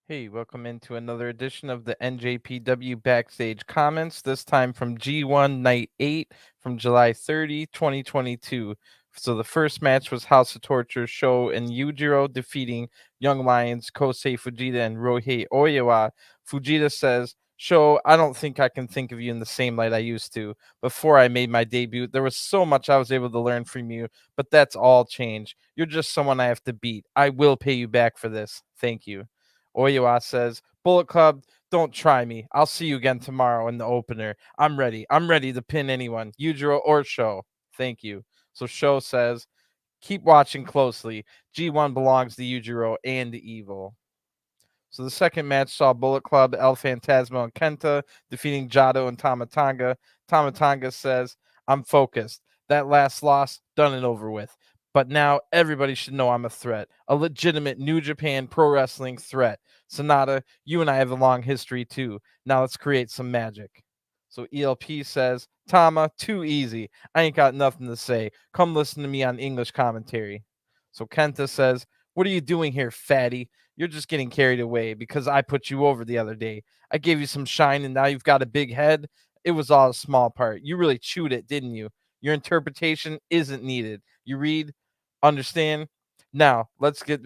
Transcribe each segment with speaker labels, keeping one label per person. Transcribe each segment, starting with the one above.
Speaker 1: Hey, welcome into another edition of the NJPW Backstage comments, this time from G1 Night 8 from July 30, 2022. So the first match was House of Torture Show and Yujiro defeating Young Lions, Kosei Fujita, and Ryohei Oiwa. Fujita says, Show, I don't think I can think of you in the same light I used to. Before I made my debut, there was so much I was able to learn from you, but that's all changed. You're just someone I have to beat. I will pay you back for this. Thank you. Oiwa says, Bullet Club, don't try me. I'll see you again tomorrow in the opener. I'm ready. I'm ready to pin anyone, Yujiro or Sho. Thank you. So Sho says, keep watching closely. G1 belongs to Yujiro and the Evil. So the second match saw Bullet Club, El Phantasmo, and Kenta defeating Jado and Tama Tonga. Tama Tonga says, I'm focused. That last loss, done and over with. But now everybody should know I'm a threat, a legitimate New Japan Pro Wrestling threat. Sonata, you and I have a long history too. Now let's create some magic. So ELP says, Tama, too easy. I ain't got nothing to say. Come listen to me on English commentary. So Kenta says, what are you doing here, fatty? You're just getting carried away because I put you over the other day. I gave you some shine and now you've got a big head. It was all a small part. You really chewed it, didn't you? Your interpretation isn't needed. You read, understand. Now, let's get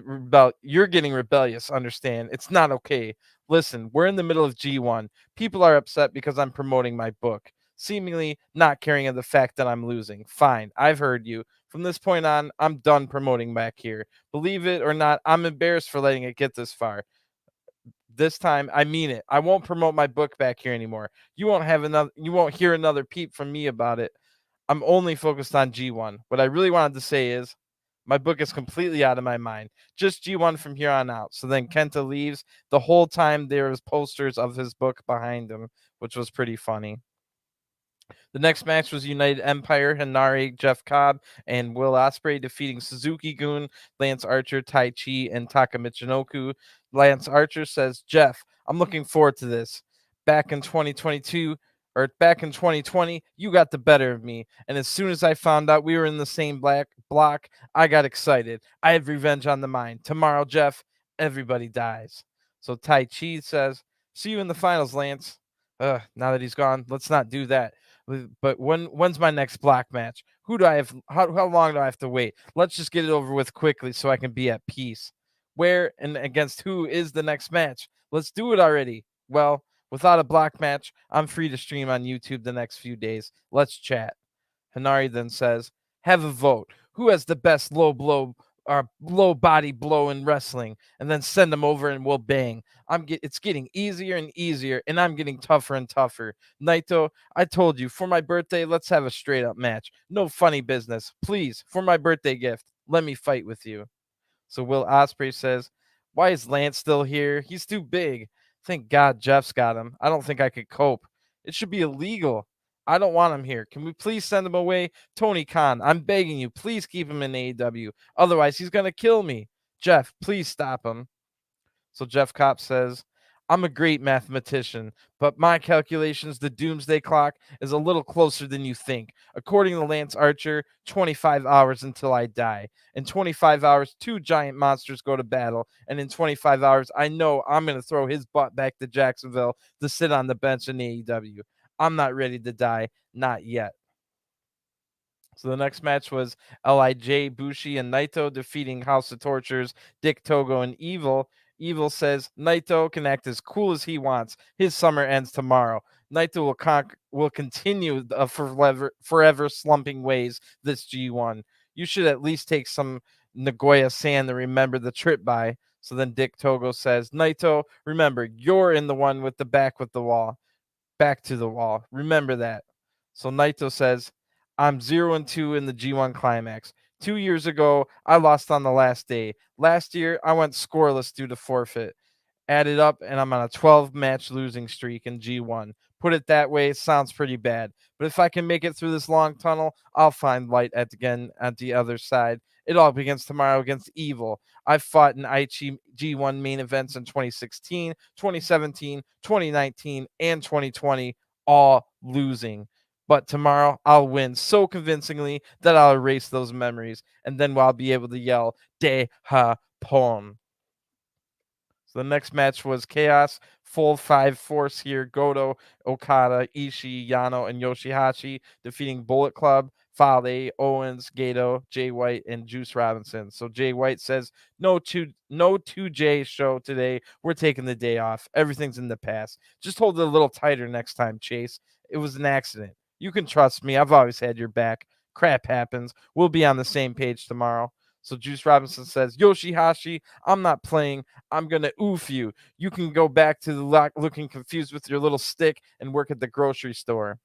Speaker 1: you're getting rebellious, understand. It's not okay. Listen, we're in the middle of G1. People are upset because I'm promoting my book, seemingly not caring of the fact that I'm losing. Fine, I've heard you. From this point on, I'm done promoting back here. Believe it or not, I'm embarrassed for letting it get this far. This time, I mean it. I won't promote my book back here anymore. You won't hear another peep from me about it. I'm only focused on G1. What I really wanted to say is my book is completely out of my mind. Just G1 from here on out. So then Kenta leaves. The whole time there was posters of his book behind him, which was pretty funny. The next match was United Empire, Henare, Jeff Cobb, and Will Ospreay defeating Suzuki-gun, Lance Archer, Taichi, and Taka Michinoku. Lance Archer says, Jeff, I'm looking forward to this. Back in 2022, or back in 2020, you got the better of me. And as soon as I found out we were in the same black block, I got excited. I have revenge on the mind. Tomorrow, Jeff, everybody dies. So Taichi says, see you in the finals, Lance. Now that he's gone, let's not do that. But when's my next block match? Who do I have? How long do I have to wait? Let's just get it over with quickly so I can be at peace. Where and against who is the next match? Let's do it already. Well, without a block match, I'm free to stream on YouTube the next few days. Let's chat. Henare then says, have a vote. Who has the best low body blow in wrestling? And then send them over and we'll bang. It's getting easier and easier, and I'm getting tougher and tougher. Naito, I told you, for my birthday, let's have a straight up match. No funny business. Please, for my birthday gift, let me fight with you. So Will Ospreay says, why is Lance still here? He's too big. Thank God Jeff's got him. I don't think I could cope. It should be illegal. I don't want him here. Can we please send him away? Tony Khan, I'm begging you, please keep him in AEW. Otherwise, he's going to kill me. Jeff, please stop him. So Jeff Kopp says, I'm a great mathematician, but my calculations, the doomsday clock, is a little closer than you think. According to Lance Archer, 25 hours until I die. In 25 hours, two giant monsters go to battle. And in 25 hours, I know I'm going to throw his butt back to Jacksonville to sit on the bench in AEW. I'm not ready to die. Not yet. So the next match was Lij, Bushi, and Naito defeating House of Tortures, Dick Togo, and Evil. Evil says Naito can act as cool as he wants. His summer ends tomorrow. Naito will continue the forever slumping ways this G1. You should at least take some Nagoya sand to remember the trip by. So then Dick Togo says, Naito, remember, you're in the one with the back to the wall. Remember that. So Naito says, I'm 0-2 in the G1 Climax. 2 years ago, I lost on the last day. Last year, I went scoreless due to forfeit. Add it up, and I'm on a 12-match losing streak in G1. Put it that way, it sounds pretty bad. But if I can make it through this long tunnel, I'll find light at the other side. It all begins tomorrow against Evil. I've fought in Aichi G1 main events in 2016, 2017, 2019, and 2020, all losing. But tomorrow I'll win so convincingly that I'll erase those memories, and then I'll be able to yell "De Ha Pon." So the next match was Chaos, full 5 force here. Goto, Okada, Ishii, Yano, and YOSHI-HASHI defeating Bullet Club, Fale, Owens, Gato, Jay White, and Juice Robinson. So Jay White says, no 2J show today. We're taking the day off. Everything's in the past. Just hold it a little tighter next time, Chase. It was an accident. You can trust me. I've always had your back. Crap happens. We'll be on the same page tomorrow. So Juice Robinson says, YOSHI-HASHI, I'm not playing. I'm going to oof you. You can go back to the looking confused with your little stick and work at the grocery store.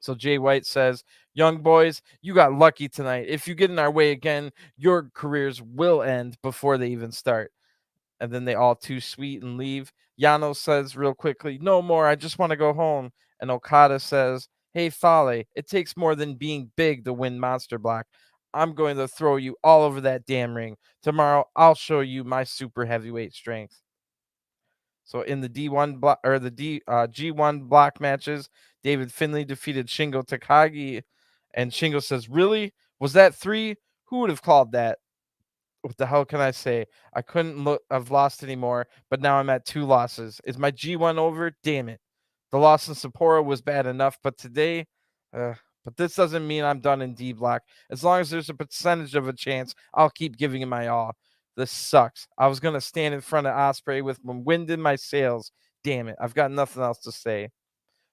Speaker 1: So Jay White says, young boys, you got lucky tonight. If you get in our way again, your careers will end before they even start. And then they all too sweet and leave. Yano says real quickly, no more. I just want to go home. And Okada says, hey, Fale, it takes more than being big to win Monster Block. I'm going to throw you all over that damn ring. Tomorrow, I'll show you my super heavyweight strength. So in the D1 block or the G1 block matches, David Finlay defeated Shingo Takagi, and Shingo says, "Really? Was that 3? Who would have called that? What the hell can I say? I couldn't have lost anymore, but now I'm at 2 losses. Is my G1 over? Damn it. The loss in Sapporo was bad enough, but today, but this doesn't mean I'm done in D block. As long as there's a percentage of a chance, I'll keep giving it my all. This sucks. I was going to stand in front of Ospreay with wind in my sails. Damn it. I've got nothing else to say."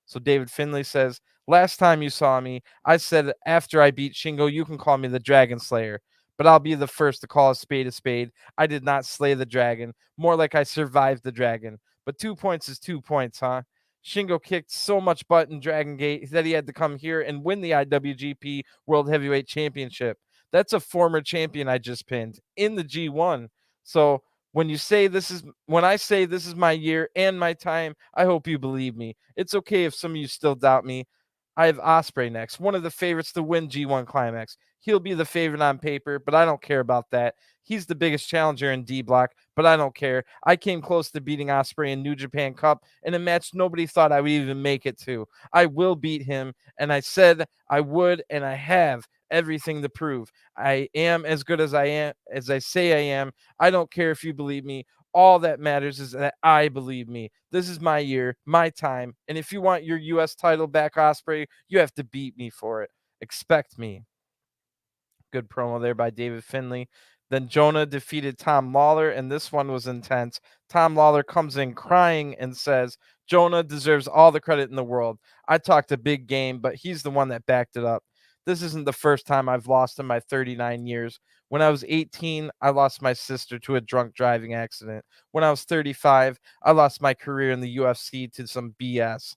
Speaker 1: So David Finlay says, last time you saw me, I said after I beat Shingo, you can call me the Dragon Slayer. But I'll be the first to call a spade a spade. I did not slay the dragon. More like I survived the dragon. But 2 points is 2 points, huh? Shingo kicked so much butt in Dragon Gate that he had to come here and win the IWGP World Heavyweight Championship. That's a former champion I just pinned in the G1. So when I say this is my year and my time, I hope you believe me. It's okay if some of you still doubt me. I have Ospreay next, one of the favorites to win G1 Climax. He'll be the favorite on paper, but I don't care about that. He's the biggest challenger in D block, but I don't care. I came close to beating Ospreay in New Japan Cup in a match nobody thought I would even make it to. I will beat him, and I said I would, and I have everything to prove. I am as good as I say I am. I don't care if you believe me. All that matters is that I believe me. This is my year, my time. And if you want your U.S. title back, Ospreay, you have to beat me for it. Expect me. Good promo there by David Finlay. Then Jonah defeated Tom Lawler, and this one was intense. Tom Lawler comes in crying and says, Jonah deserves all the credit in the world. I talked a big game, but he's the one that backed it up. This isn't the first time I've lost in my 39 years. When I was 18, I lost my sister to a drunk driving accident. When I was 35, I lost my career in the UFC to some BS.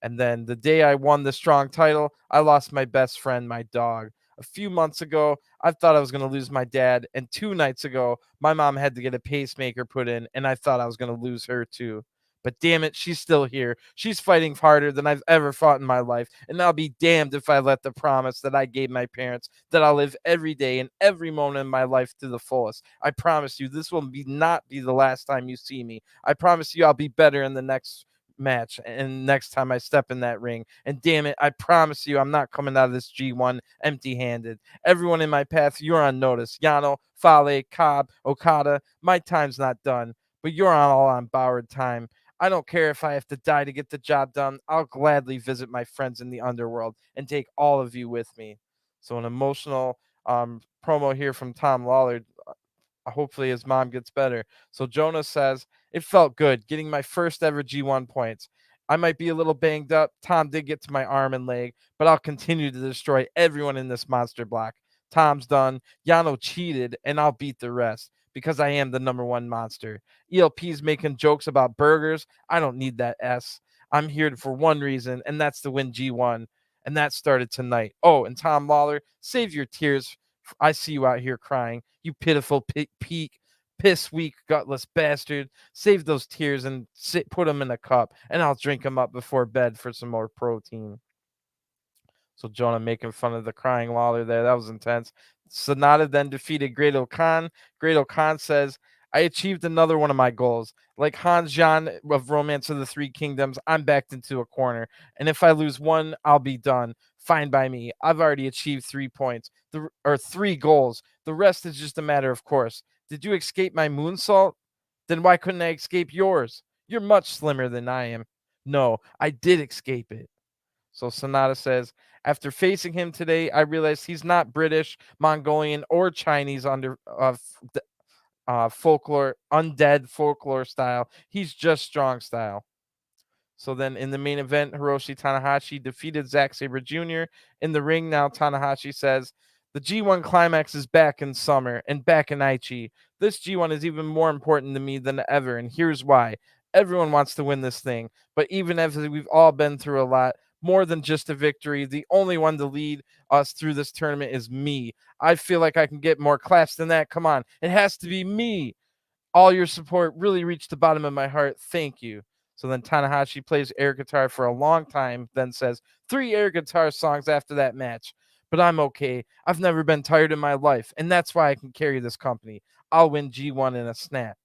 Speaker 1: And then the day I won the strong title, I lost my best friend, my dog. A few months ago, I thought I was going to lose my dad. And 2 nights ago, my mom had to get a pacemaker put in, and I thought I was going to lose her too. But damn it, she's still here. She's fighting harder than I've ever fought in my life. And I'll be damned if I let the promise that I gave my parents that I'll live every day and every moment in my life to the fullest. I promise you, this will not be the last time you see me. I promise you I'll be better in the next match and next time I step in that ring. And damn it, I promise you I'm not coming out of this G1 empty-handed. Everyone in my path, you're on notice. Yano, Fale, Cobb, Okada, my time's not done, but you're all on borrowed time. I don't care if I have to die to get the job done. I'll gladly visit my friends in the underworld and take all of you with me. So an emotional promo here from Tom Lawler. Hopefully his mom gets better. So Jonah says, it felt good getting my first ever G1 points. I might be a little banged up. Tom did get to my arm and leg, but I'll continue to destroy everyone in this monster block. Tom's done. Yano cheated, and I'll beat the rest because I am the #1 monster. ELP's making jokes about burgers. I don't need that S. I'm here for one reason, and that's to win G1. And that started tonight. Oh, and Tom Lawler, save your tears. I see you out here crying. You pitiful piss weak, gutless bastard. Save those tears and put them in a cup, and I'll drink them up before bed for some more protein. So Jonah making fun of the crying Lawler there. That was intense. Sonata then defeated Great-O-Khan. Great-O-Khan says, I achieved another one of my goals. Like Hans Jan of Romance of the Three Kingdoms, I'm backed into a corner. And if I lose one, I'll be done. Fine by me. I've already achieved 3 points, or 3 goals. The rest is just a matter of course. Did you escape my moonsault? Then why couldn't I escape yours? You're much slimmer than I am. No, I did escape it. So Sonata says, after facing him today, I realized he's not British, Mongolian, or Chinese under folklore, undead folklore style. He's just strong style. So then in the main event, Hiroshi Tanahashi defeated Zack Sabre Jr. in the ring. Now Tanahashi says, the G1 Climax is back in summer and back in Aichi. This G1 is even more important to me than ever, and here's why. Everyone wants to win this thing, but even as we've all been through a lot, more than just a victory, the only one to lead us through this tournament is me. I feel like I can get more claps than that. Come on, it has to be me. All your support really reached the bottom of my heart. Thank you. So then Tanahashi plays air guitar for a long time, then says 3 air guitar songs after that match. But I'm okay. I've never been tired in my life, and that's why I can carry this company. I'll win G1 in a snap.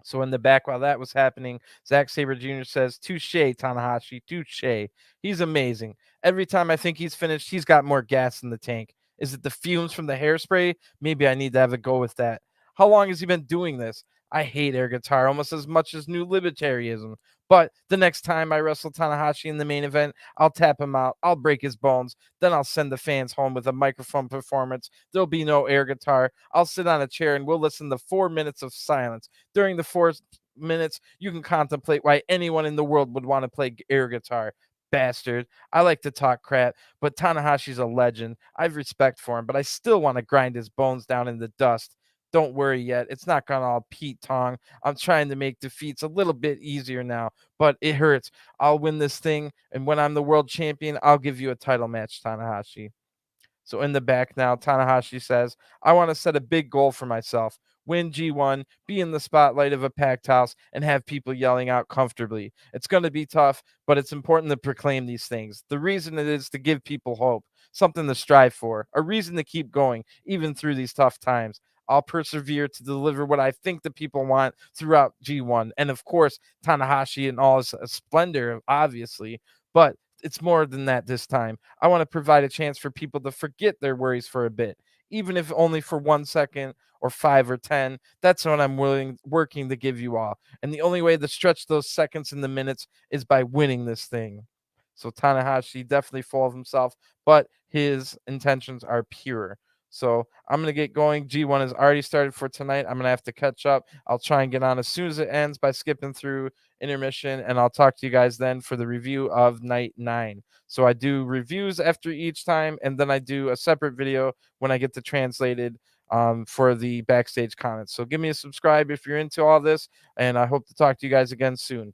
Speaker 1: So in the back, while that was happening, Zack Sabre Jr. says, touche, Tanahashi, touche. He's amazing. Every time I think he's finished, he's got more gas in the tank. Is it the fumes from the hairspray? Maybe I need to have a go with that. How long has he been doing this? I hate air guitar almost as much as new libertarianism. But the next time I wrestle Tanahashi in the main event, I'll tap him out. I'll break his bones. Then I'll send the fans home with a microphone performance. There'll be no air guitar. I'll sit on a chair and we'll listen to 4 minutes of silence. During the 4 minutes, you can contemplate why anyone in the world would want to play air guitar. Bastard. I like to talk crap, but Tanahashi's a legend. I have respect for him, but I still want to grind his bones down in the dust. Don't worry yet. It's not gonna all Pete Tong. I'm trying to make defeats a little bit easier now, but it hurts. I'll win this thing, and when I'm the world champion, I'll give you a title match, Tanahashi. So in the back now, Tanahashi says, I want to set a big goal for myself. Win G1, be in the spotlight of a packed house, and have people yelling out comfortably. It's going to be tough, but it's important to proclaim these things. The reason it is to give people hope, something to strive for, a reason to keep going, even through these tough times. I'll persevere to deliver what I think the people want throughout G1. And of course, Tanahashi in all his splendor, obviously. But it's more than that this time. I want to provide a chance for people to forget their worries for a bit, even if only for 1 second or 5 or 10. That's what I'm working to give you all. And the only way to stretch those seconds and the minutes is by winning this thing. So Tanahashi definitely full of himself, but his intentions are pure. So I'm going to get going. G1 has already started for tonight. I'm going to have to catch up. I'll try and get on as soon as it ends by skipping through intermission, and I'll talk to you guys then for the review of night 9. So I do reviews after each time, and then I do a separate video when I get the translated for the backstage comments. So give me a subscribe if you're into all this, and I hope to talk to you guys again soon.